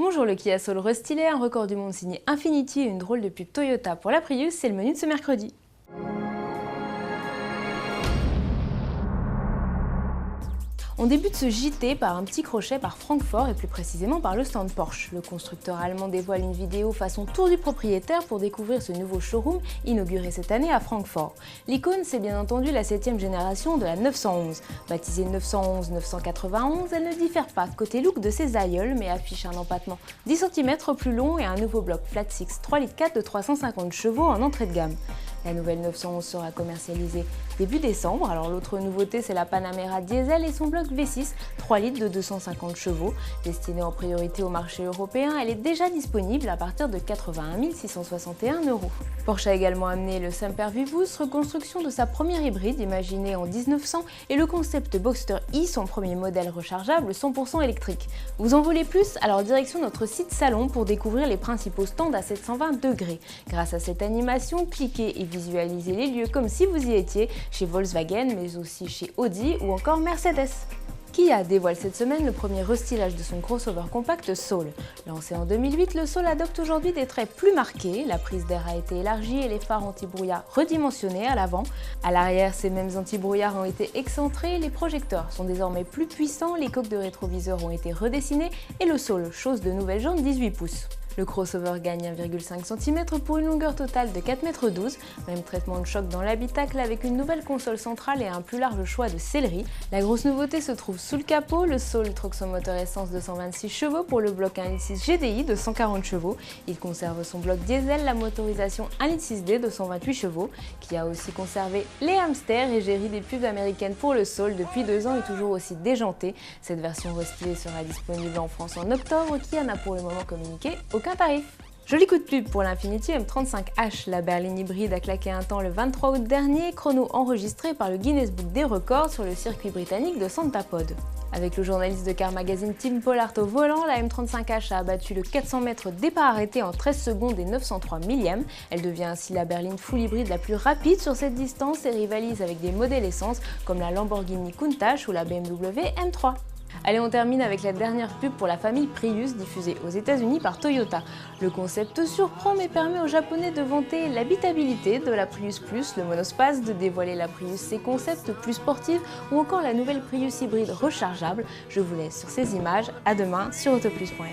Bonjour, le Kia Soul restylé, un record du monde signé Infiniti et une drôle de pub Toyota pour la Prius, c'est le menu de ce mercredi. On débute ce JT par un petit crochet par Francfort et plus précisément par le stand Porsche. Le constructeur allemand dévoile une vidéo façon tour du propriétaire pour découvrir ce nouveau showroom inauguré cette année à Francfort. L'icône, c'est bien entendu la 7e génération de la 911. Baptisée 911-991, elle ne diffère pas côté look de ses aïeuls mais affiche un empattement 10 cm plus long et un nouveau bloc Flat Six 3,4 litres de 350 chevaux en entrée de gamme. La nouvelle 911 sera commercialisée début décembre. Alors l'autre nouveauté, c'est la Panamera diesel et son bloc V6 3 litres de 250 chevaux. Destinée en priorité au marché européen, elle est déjà disponible à partir de 81 661 €. Porsche a également amené le Semper Vivus, reconstruction de sa première hybride imaginée en 1900, et le concept Boxster E, son premier modèle rechargeable 100% électrique. Vous en voulez plus? Alors direction notre site salon pour découvrir les principaux stands à 720 degrés. Grâce à cette animation, cliquez et visualisez les lieux comme si vous y étiez chez Volkswagen, mais aussi chez Audi ou encore Mercedes. Kia dévoile cette semaine le premier restylage de son crossover compact Soul. Lancé en 2008, le Soul adopte aujourd'hui des traits plus marqués. La prise d'air a été élargie et les phares anti-brouillard redimensionnés à l'avant. À l'arrière, ces mêmes anti-brouillards ont été excentrés, les projecteurs sont désormais plus puissants, les coques de rétroviseur ont été redessinées et le Soul chausse de nouvelles jantes 18 pouces. Le crossover gagne 1,5 cm pour une longueur totale de 4,12 m, même traitement de choc dans l'habitacle avec une nouvelle console centrale et un plus large choix de sellerie. La grosse nouveauté se trouve sous le capot, le Soul troque son moteur essence de 126 chevaux pour le bloc 1.6 GDI de 140 chevaux. Il conserve son bloc diesel, la motorisation 1.6D de 128 chevaux, qui a aussi conservé les hamsters et gérit des pubs américaines pour le Soul depuis 2 ans et toujours aussi déjantée. Cette version restylée sera disponible en France en octobre, qui n'a pour le moment communiqué aucun tarif. Joli coup de pub pour l'Infiniti M35H, la berline hybride a claqué un temps le 23 août dernier, chrono enregistré par le Guinness Book des records sur le circuit britannique de Santa Pod. Avec le journaliste de Car Magazine Tim Pollard au volant, la M35H a abattu le 400 mètres départ arrêté en 13 secondes et 903 millièmes. Elle devient ainsi la berline full hybride la plus rapide sur cette distance et rivalise avec des modèles essence comme la Lamborghini Countach ou la BMW M3. Allez, on termine avec la dernière pub pour la famille Prius diffusée aux États-Unis par Toyota. Le concept surprend mais permet aux Japonais de vanter l'habitabilité de la Prius Plus, le monospace, de dévoiler la Prius C Concept plus sportive ou encore la nouvelle Prius hybride rechargeable. Je vous laisse sur ces images. À demain sur autoplus.fr.